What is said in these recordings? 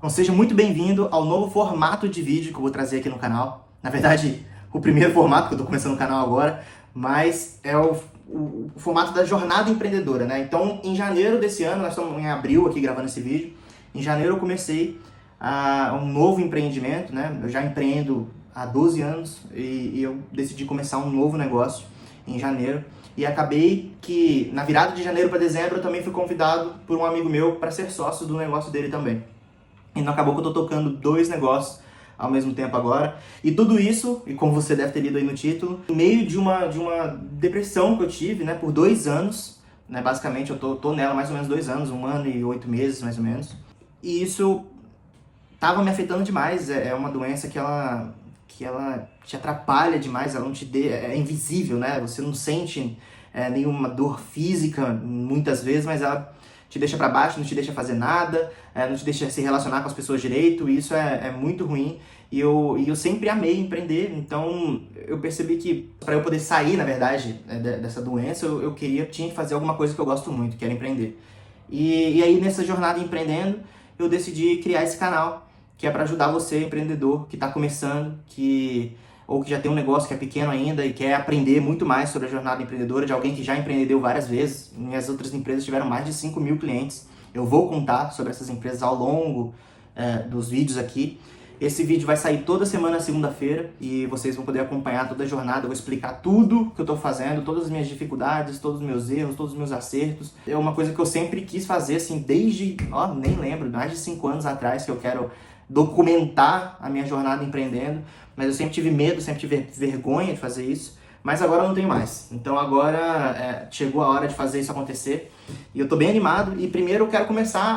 Então seja muito bem-vindo ao novo formato de vídeo que eu vou trazer aqui no canal. Na verdade, o primeiro formato que eu tô começando no canal agora, mas é o formato da jornada empreendedora, né? Então, em janeiro desse ano, nós estamos em abril aqui gravando esse vídeo, em janeiro eu comecei um novo empreendimento, né? Eu já empreendo há 12 anos e eu decidi começar um novo negócio em janeiro. E acabei que, na virada de janeiro para dezembro, eu também fui convidado por um amigo meu para ser sócio do negócio dele também. Então acabou que eu tô tocando dois negócios ao mesmo tempo agora. E tudo isso, e como você deve ter lido aí no título, em meio de uma depressão que eu tive, né, por 2 anos, né, basicamente eu tô nela mais ou menos 2 anos, 1 ano e 8 meses mais ou menos. E isso tava me afetando demais, é uma doença que ela te atrapalha demais, ela não te é invisível, né, você não sente nenhuma dor física muitas vezes, mas ela te deixa para baixo, não te deixa fazer nada, não te deixa se relacionar com as pessoas direito, e isso é muito ruim. E eu sempre amei empreender, então eu percebi que para eu poder sair, na verdade, dessa doença, eu tinha que fazer alguma coisa que eu gosto muito, que era empreender. E aí nessa jornada empreendendo, eu decidi criar esse canal, que é para ajudar você, empreendedor, que está começando, ou que já tem um negócio que é pequeno ainda e quer aprender muito mais sobre a jornada empreendedora, de alguém que já empreendeu várias vezes. Minhas outras empresas tiveram mais de 5 mil clientes. Eu vou contar sobre essas empresas ao longo dos vídeos aqui. Esse vídeo vai sair toda semana, segunda-feira, e vocês vão poder acompanhar toda a jornada. Eu vou explicar tudo que eu estou fazendo, todas as minhas dificuldades, todos os meus erros, todos os meus acertos. É uma coisa que eu sempre quis fazer, assim, desde, nem lembro, mais de 5 anos atrás, que eu quero documentar a minha jornada empreendendo, mas eu sempre tive medo, sempre tive vergonha de fazer isso, mas agora eu não tenho mais. Então agora chegou a hora de fazer isso acontecer, e eu tô bem animado, e primeiro eu quero começar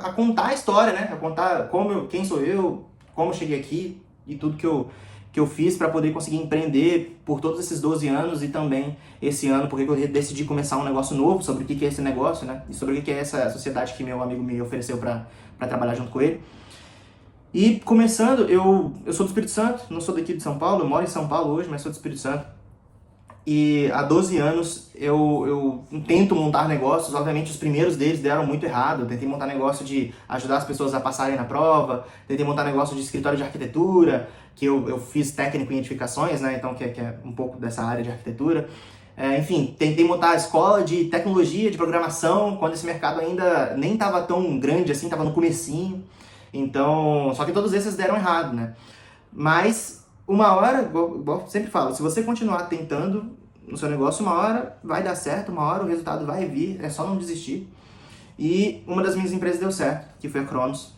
a contar a história, né? A contar quem sou eu, como eu cheguei aqui, e tudo que eu fiz para poder conseguir empreender por todos esses 12 anos, e também esse ano, porque eu decidi começar um negócio novo, sobre o que é esse negócio, né? E sobre o que é essa sociedade que meu amigo me ofereceu para trabalhar junto com ele. E começando, eu sou do Espírito Santo, não sou daqui de São Paulo, eu moro em São Paulo hoje, mas sou do Espírito Santo. E há 12 anos eu tento montar negócios, obviamente os primeiros deles deram muito errado. Eu tentei montar negócio de ajudar as pessoas a passarem na prova, tentei montar negócio de escritório de arquitetura, que eu fiz técnico em edificações, né, então que é um pouco dessa área de arquitetura. Enfim, tentei montar a escola de tecnologia, de programação, quando esse mercado ainda nem estava tão grande assim, estava no comecinho. Então, só que todos esses deram errado, né? Mas uma hora, igual eu sempre falo, se você continuar tentando no seu negócio, uma hora vai dar certo, uma hora o resultado vai vir, é só não desistir. E uma das minhas empresas deu certo, que foi a Cronos,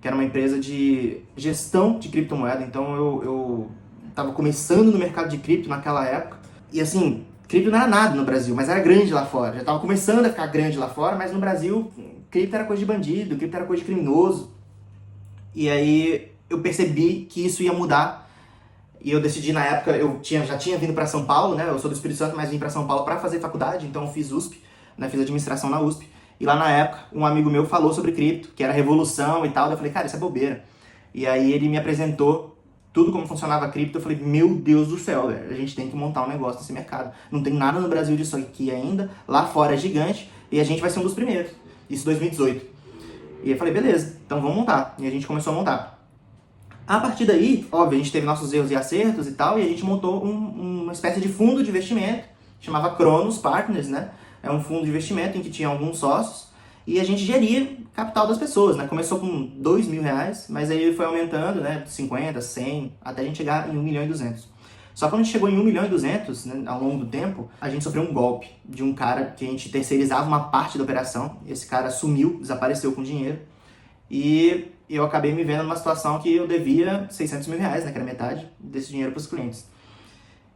que era uma empresa de gestão de criptomoeda. Então eu estava começando no mercado de cripto naquela época, e assim, cripto não era nada no Brasil, mas era grande lá fora. Já estava começando a ficar grande lá fora, mas no Brasil, cripto era coisa de bandido, cripto era coisa de criminoso. E aí eu percebi que isso ia mudar, e eu decidi na época, já tinha vindo para São Paulo, né? Eu sou do Espírito Santo, mas vim para São Paulo para fazer faculdade, então eu fiz USP, né? Fiz administração na USP. E lá na época, um amigo meu falou sobre cripto, que era revolução e tal. Eu falei, cara, isso é bobeira. E aí ele me apresentou tudo como funcionava a cripto. Eu falei, meu Deus do céu, velho, a gente tem que montar um negócio nesse mercado. Não tem nada no Brasil disso aqui ainda, lá fora é gigante, e a gente vai ser um dos primeiros. Isso em 2018. E eu falei, beleza, então vamos montar. E a gente começou a montar. A partir daí, óbvio, a gente teve nossos erros e acertos e tal, e a gente montou uma espécie de fundo de investimento, chamava Cronos Partners, né? É um fundo de investimento em que tinha alguns sócios, e a gente geria capital das pessoas, né? Começou com R$2.000, mas aí foi aumentando, né? 50, 100, até a gente chegar em 1.200.000. Só que quando a gente chegou em 1.200.000, né, ao longo do tempo, a gente sofreu um golpe de um cara que a gente terceirizava uma parte da operação. Esse cara sumiu, desapareceu com o dinheiro. E eu acabei me vendo numa situação que eu devia R$600.000, né, que era metade desse dinheiro para os clientes.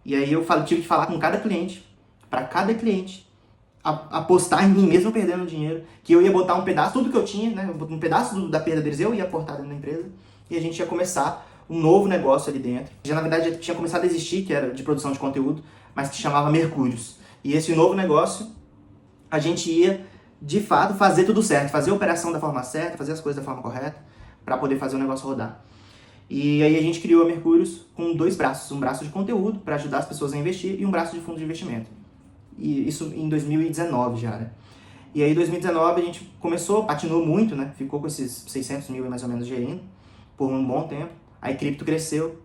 E aí eu tive que falar com cada cliente, para cada cliente, apostar em mim mesmo perdendo dinheiro, que eu ia botar um pedaço, tudo que eu tinha, né, um pedaço da perda deles eu ia aportar dentro da empresa, e a gente ia começar um novo negócio ali dentro. Já na verdade já tinha começado a existir, que era de produção de conteúdo, mas que se chamava Mercúrios. E esse novo negócio, a gente ia, de fato, fazer tudo certo, fazer a operação da forma certa, fazer as coisas da forma correta, para poder fazer o negócio rodar. E aí a gente criou a Mercúrios com 2 braços, um braço de conteúdo, para ajudar as pessoas a investir, e um braço de fundo de investimento. E isso em 2019 já, né? E aí, em 2019, a gente começou, patinou muito, né? Ficou com esses 600 mil mais ou menos gerindo por um bom tempo. Aí, cripto cresceu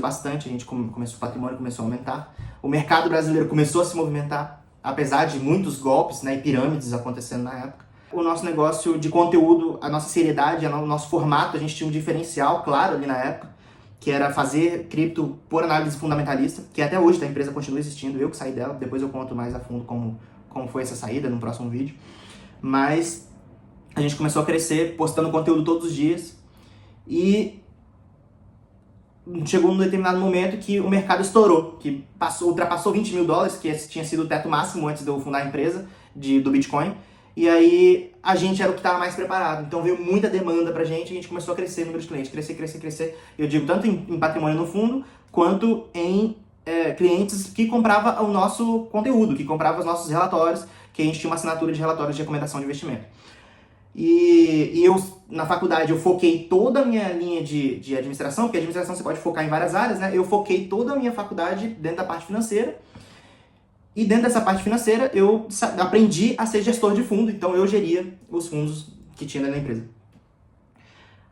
bastante, a gente começou, o patrimônio começou a aumentar. O mercado brasileiro começou a se movimentar, apesar de muitos golpes, né, e pirâmides acontecendo na época. O nosso negócio de conteúdo, a nossa seriedade, o nosso formato, a gente tinha um diferencial claro ali na época, que era fazer cripto por análise fundamentalista, que até hoje a empresa continua existindo, eu que saí dela, depois eu conto mais a fundo como foi essa saída no próximo vídeo. Mas a gente começou a crescer, postando conteúdo todos os dias, e chegou num determinado momento que o mercado estourou, que ultrapassou 20 mil dólares, que esse tinha sido o teto máximo antes de eu fundar a empresa do Bitcoin. E aí a gente era o que estava mais preparado. Então veio muita demanda pra gente e a gente começou a crescer o número de clientes, crescer. Eu digo tanto em patrimônio no fundo, quanto em clientes que compravam o nosso conteúdo, que compravam os nossos relatórios, que a gente tinha uma assinatura de relatórios de recomendação de investimento. E eu, na faculdade, eu foquei toda a minha linha de administração, porque a administração você pode focar em várias áreas, né? Eu foquei toda a minha faculdade dentro da parte financeira. E dentro dessa parte financeira, eu aprendi a ser gestor de fundo, então eu geria os fundos que tinha dentro da empresa.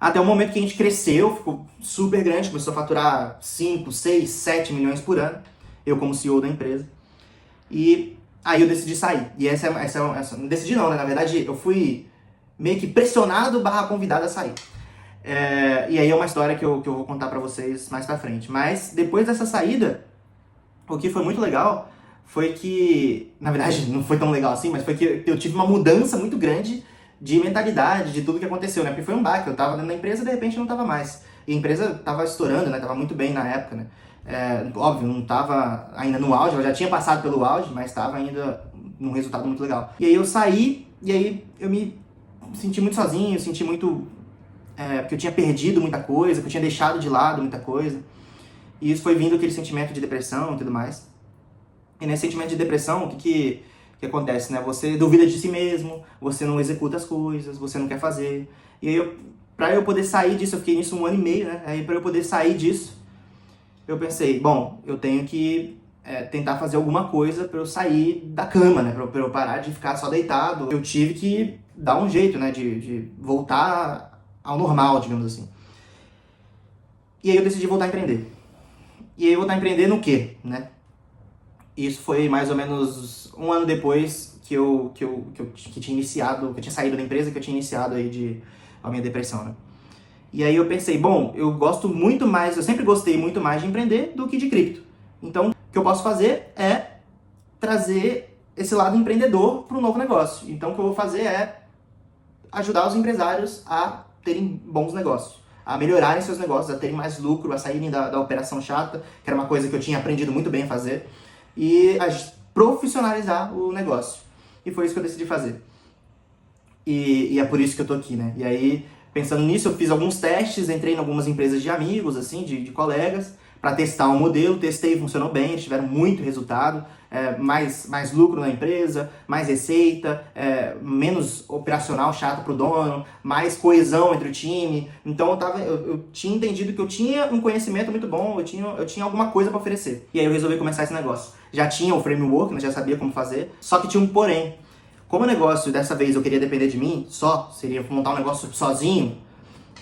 Até o momento que a gente cresceu, ficou super grande, começou a faturar 5, 6, 7 milhões por ano, eu como CEO da empresa. E aí eu decidi sair. E essa não decidi não, né? Na verdade, eu fui meio que pressionado / convidado a sair. E aí é uma história que eu vou contar pra vocês mais pra frente. Mas depois dessa saída, o que foi muito legal foi que, na verdade não foi tão legal assim, mas foi que eu tive uma mudança muito grande de mentalidade, de tudo que aconteceu, né? Porque foi um baque, eu tava dentro da empresa e de repente não tava mais. E a empresa tava estourando, né? Tava muito bem na época, né? Óbvio, não tava ainda no auge, ela já tinha passado pelo auge, mas estava ainda num resultado muito legal. E aí eu saí, e aí eu me senti muito sozinho, senti muito... porque eu tinha perdido muita coisa, que eu tinha deixado de lado muita coisa. E isso foi vindo aquele sentimento de depressão e tudo mais. E nesse sentimento de depressão, o que acontece, né? Você duvida de si mesmo, você não executa as coisas, você não quer fazer. E aí, pra eu poder sair disso, eu fiquei nisso 1 ano e meio, né? Aí pra eu poder sair disso, eu pensei, bom, eu tenho que tentar fazer alguma coisa pra eu sair da cama, né? Pra eu parar de ficar só deitado. Eu tive que dar um jeito, né? De voltar ao normal, digamos assim. E aí eu decidi voltar a empreender. E aí eu voltar a empreender no quê, né? Isso foi mais ou menos 1 ano depois que eu tinha iniciado, que eu tinha saído da empresa, que eu tinha iniciado aí a minha depressão, né? E aí eu pensei, bom, eu sempre gostei muito mais de empreender do que de cripto. Então, o que eu posso fazer é trazer esse lado empreendedor para um novo negócio. Então, o que eu vou fazer é ajudar os empresários a terem bons negócios, a melhorarem seus negócios, a terem mais lucro, a saírem da operação chata, que era uma coisa que eu tinha aprendido muito bem a fazer, e a profissionalizar o negócio. E foi isso que eu decidi fazer. E é por isso que eu tô aqui, né? E aí, pensando nisso, eu fiz alguns testes, entrei em algumas empresas de amigos, assim, de colegas, para testar um modelo, testei, funcionou bem, eles tiveram muito resultado, mais lucro na empresa, mais receita, menos operacional chato pro dono, mais coesão entre o time. Então eu tinha entendido que eu tinha um conhecimento muito bom, eu tinha alguma coisa para oferecer. E aí eu resolvi começar esse negócio. Já tinha o framework, já sabia como fazer, só que tinha um porém. Como o negócio, dessa vez, eu queria depender de mim, seria montar um negócio sozinho,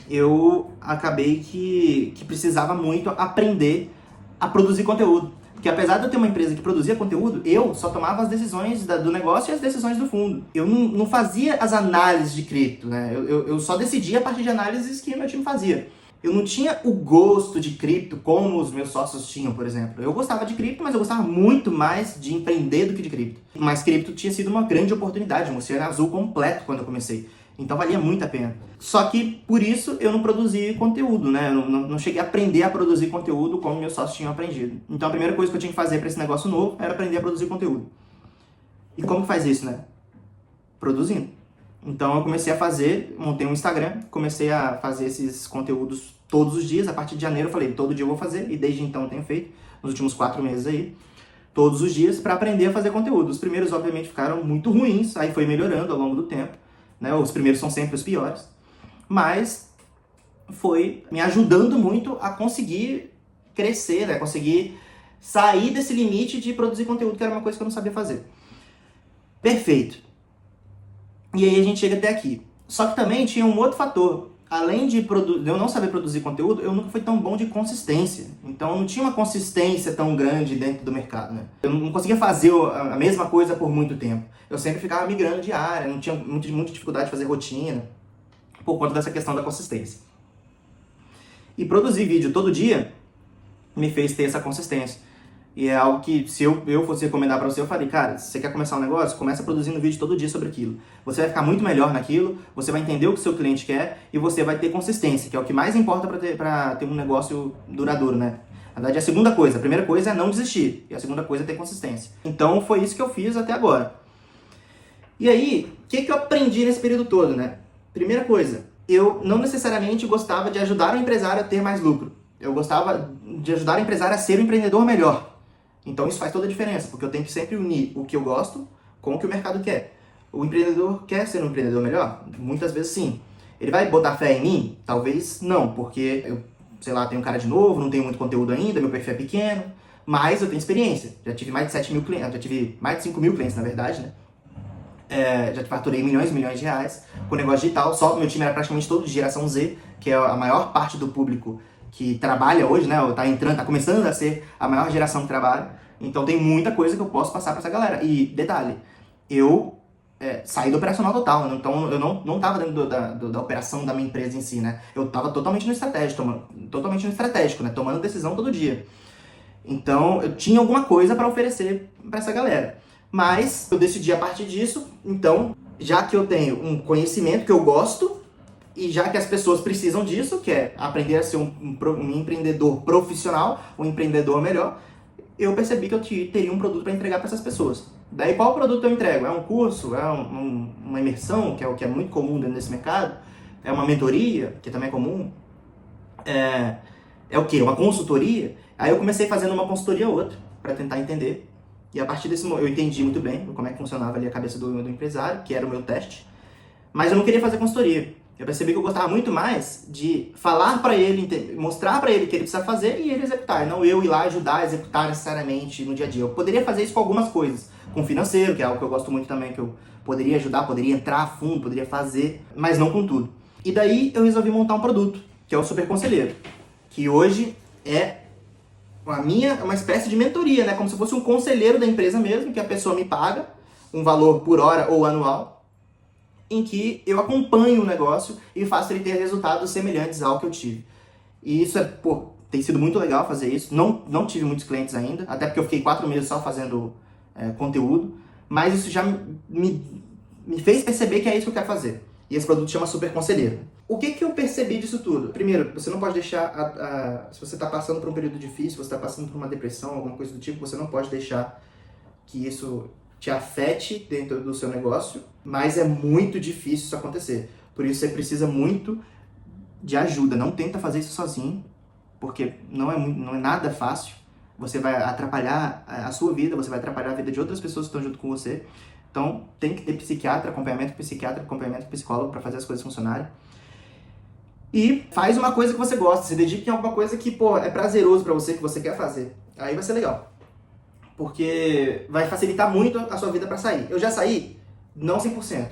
eu acabei que precisava muito aprender a produzir conteúdo. Porque apesar de eu ter uma empresa que produzia conteúdo, eu só tomava as decisões do negócio e as decisões do fundo. Eu não fazia as análises de cripto, né? Eu só decidia a partir de análises que o meu time fazia. Eu não tinha o gosto de cripto como os meus sócios tinham, por exemplo. Eu gostava de cripto, mas eu gostava muito mais de empreender do que de cripto. Mas cripto tinha sido uma grande oportunidade, um oceano azul completo quando eu comecei. Então valia muito a pena. Só que, por isso, eu não produzi conteúdo, né? Eu não cheguei a aprender a produzir conteúdo como meus sócios tinham aprendido. Então a primeira coisa que eu tinha que fazer para esse negócio novo era aprender a produzir conteúdo. E como que faz isso, né? Produzindo. Então eu comecei montei um Instagram, comecei a fazer esses conteúdos todos os dias. A partir de janeiro eu falei, todo dia eu vou fazer, e desde então eu tenho feito, nos últimos 4 meses aí, todos os dias, para aprender a fazer conteúdo. Os primeiros, obviamente, ficaram muito ruins, aí foi melhorando ao longo do tempo, né? Os primeiros são sempre os piores, mas foi me ajudando muito a conseguir crescer, né? Conseguir sair desse limite de produzir conteúdo, que era uma coisa que eu não sabia fazer. Perfeito. E aí a gente chega até aqui. Só que também tinha um outro fator. Além de eu não saber produzir conteúdo, eu nunca fui tão bom de consistência. Então não tinha uma consistência tão grande dentro do mercado, né? Eu não conseguia fazer a mesma coisa por muito tempo. Eu sempre ficava migrando de área, não tinha muita dificuldade de fazer rotina, por conta dessa questão da consistência. E produzir vídeo todo dia me fez ter essa consistência. E é algo que, se eu fosse recomendar pra você, eu falei, cara, se você quer começar um negócio, começa produzindo vídeo todo dia sobre aquilo. Você vai ficar muito melhor naquilo, você vai entender o que o seu cliente quer e você vai ter consistência, que é o que mais importa pra ter um negócio duradouro, né? Na verdade, é a segunda coisa. A primeira coisa é não desistir, e a segunda coisa é ter consistência. Então, foi isso que eu fiz até agora. E aí, o que eu aprendi nesse período todo, né? Primeira coisa, eu não necessariamente gostava de ajudar o empresário a ter mais lucro. Eu gostava de ajudar o empresário a ser um empreendedor melhor. Então isso faz toda a diferença, porque eu tenho que sempre unir o que eu gosto com o que o mercado quer. O empreendedor quer ser um empreendedor melhor? Muitas vezes sim. Ele vai botar fé em mim? Talvez não, porque eu, sei lá, tenho cara de novo, não tenho muito conteúdo ainda, meu perfil é pequeno, mas eu tenho experiência. Já tive mais de 7 mil clientes, já tive mais de 5 mil clientes, na verdade, né? Já faturei milhões e milhões de reais com negócio digital. Só que meu time era praticamente todo de geração Z, que é a maior parte do público que trabalha hoje, né? Tá começando a ser a maior geração que trabalha. Então tem muita coisa que eu posso passar para essa galera. E detalhe, eu saí do operacional total, então eu não tava dentro da operação da minha empresa em si, né? Eu tava totalmente no estratégico, né? Tomando decisão todo dia. Então eu tinha alguma coisa para oferecer para essa galera. Mas eu decidi a partir disso, então, já que eu tenho um conhecimento que eu gosto, e já que as pessoas precisam disso, que é aprender a ser um empreendedor profissional, um empreendedor melhor, eu percebi que eu teria um produto para entregar para essas pessoas. Daí qual produto eu entrego? É um curso? É uma imersão, que é o que é muito comum dentro desse mercado? É uma mentoria, que também é comum? É o quê? Uma consultoria? Aí eu comecei fazendo uma consultoria ou outra, para tentar entender. E a partir desse momento eu entendi muito bem como é que funcionava ali a cabeça do empresário, que era o meu teste. Mas eu não queria fazer consultoria. Eu percebi que eu gostava muito mais de falar para ele, mostrar para ele o que ele precisa fazer e ele executar. Não eu ir lá ajudar a executar necessariamente no dia a dia. Eu poderia fazer isso com algumas coisas. Com financeiro, que é algo que eu gosto muito também, que eu poderia ajudar, poderia entrar a fundo, poderia fazer, mas não com tudo. E daí eu resolvi montar um produto, que é o Super Conselheiro. Que hoje é uma espécie de mentoria, né? Como se fosse um conselheiro da empresa mesmo, que a pessoa me paga um valor por hora ou anual, em que eu acompanho o negócio e faço ele ter resultados semelhantes ao que eu tive. E isso tem sido muito legal fazer isso. Não tive muitos clientes ainda, até porque eu fiquei 4 meses só fazendo conteúdo, mas isso já me fez perceber que é isso que eu quero fazer. E esse produto chama Super Conselheiro. O que eu percebi disso tudo? Primeiro, você não pode deixar, se você está passando por um período difícil, se você está passando por uma depressão, alguma coisa do tipo, você não pode deixar que isso te afete dentro do seu negócio, mas é muito difícil isso acontecer. Por isso você precisa muito de ajuda. Não tenta fazer isso sozinho, porque não é nada fácil. Você vai atrapalhar a sua vida, você vai atrapalhar a vida de outras pessoas que estão junto com você. Então tem que ter acompanhamento psicólogo para fazer as coisas funcionarem. E faz uma coisa que você gosta, se dedique em alguma coisa que é prazeroso para você, que você quer fazer. Aí vai ser legal. Porque vai facilitar muito a sua vida para sair. Eu já saí, não 100%,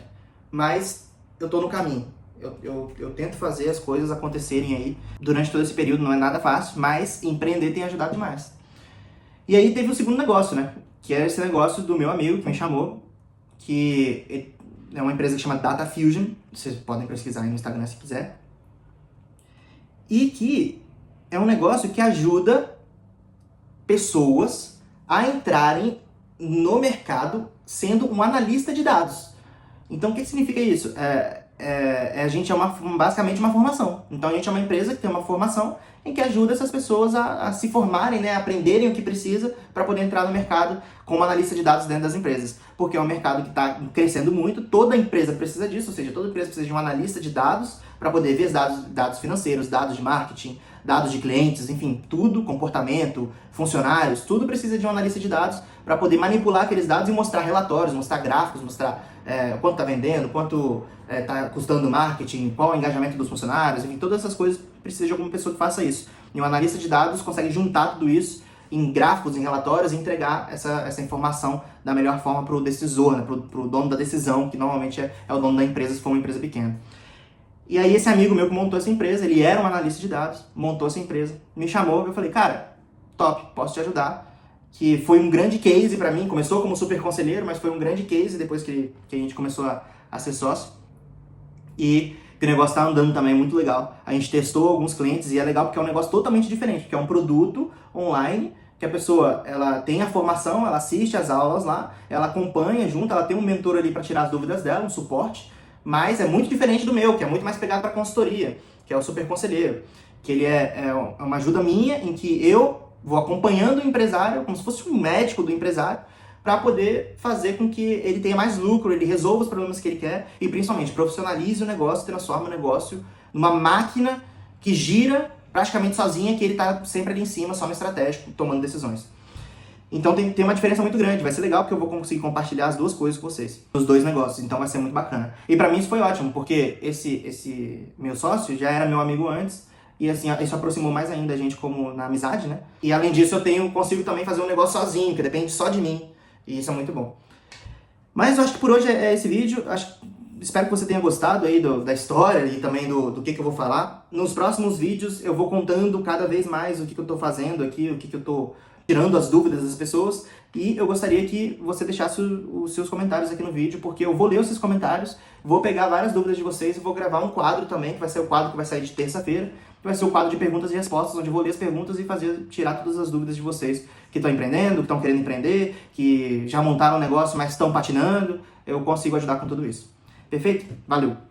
mas eu tô no caminho. Eu tento fazer as coisas acontecerem aí durante todo esse período, não é nada fácil, mas empreender tem ajudado demais. E aí teve o segundo negócio, né? Que era esse negócio do meu amigo que me chamou, que é uma empresa que chama Data Fusion, vocês podem pesquisar aí no Instagram se quiser. E que é um negócio que ajuda pessoas a entrarem no mercado sendo um analista de dados. Então, o que significa isso? A gente basicamente uma formação. Então, a gente é uma empresa que tem uma formação em que ajuda essas pessoas a se formarem, né, a aprenderem o que precisa para poder entrar no mercado como analista de dados dentro das empresas. Porque é um mercado que está crescendo muito, toda empresa precisa disso, ou seja, toda empresa precisa de um analista de dados para poder ver os dados financeiros, dados de marketing, dados de clientes, enfim, tudo, comportamento, funcionários, tudo precisa de um analista de dados para poder manipular aqueles dados e mostrar relatórios, mostrar gráficos, mostrar quanto está vendendo, quanto está custando o marketing, qual é o engajamento dos funcionários, enfim, todas essas coisas precisa de alguma pessoa que faça isso. E um analista de dados consegue juntar tudo isso em gráficos, em relatórios, e entregar essa informação da melhor forma para o decisor, né? Para o dono da decisão, que normalmente é o dono da empresa, se for uma empresa pequena. E aí esse amigo meu que montou essa empresa, ele era um analista de dados, montou essa empresa, me chamou, eu falei, cara, top, posso te ajudar. Que foi um grande case para mim, começou como super conselheiro, mas foi um grande case depois que a gente começou a ser sócio. E o negócio tá andando também muito legal. A gente testou alguns clientes e é legal porque é um negócio totalmente diferente, porque é um produto online que a pessoa, ela tem a formação, ela assiste as aulas lá, ela acompanha junto, ela tem um mentor ali para tirar as dúvidas dela, um suporte, mas é muito diferente do meu, que é muito mais pegado para consultoria, que é o super conselheiro, que ele é uma ajuda minha em que eu vou acompanhando o empresário, como se fosse um médico do empresário, para poder fazer com que ele tenha mais lucro, ele resolva os problemas que ele quer e principalmente profissionalize o negócio, transforme o negócio numa máquina que gira praticamente sozinha, que ele está sempre ali em cima, só no estratégico, tomando decisões. Então tem uma diferença muito grande, vai ser legal porque eu vou conseguir compartilhar as duas coisas com vocês, os dois negócios, então vai ser muito bacana. E para mim isso foi ótimo, porque esse meu sócio já era meu amigo antes, e assim, isso aproximou mais ainda a gente como na amizade, né? E além disso eu consigo também fazer um negócio sozinho, que depende só de mim. E isso é muito bom. Mas eu acho que por hoje é esse vídeo. Espero que você tenha gostado aí da história e também do que eu vou falar. Nos próximos vídeos eu vou contando cada vez mais o que eu estou fazendo aqui, o que eu estou tirando as dúvidas das pessoas. E eu gostaria que você deixasse os seus comentários aqui no vídeo, porque eu vou ler os seus comentários, vou pegar várias dúvidas de vocês e vou gravar um quadro também, que vai ser o quadro que vai sair de terça-feira, que vai ser o quadro de perguntas e respostas, onde eu vou ler as perguntas e tirar todas as dúvidas de vocês que estão empreendendo, que estão querendo empreender, que já montaram um negócio, mas estão patinando. Eu consigo ajudar com tudo isso. Perfeito? Valeu!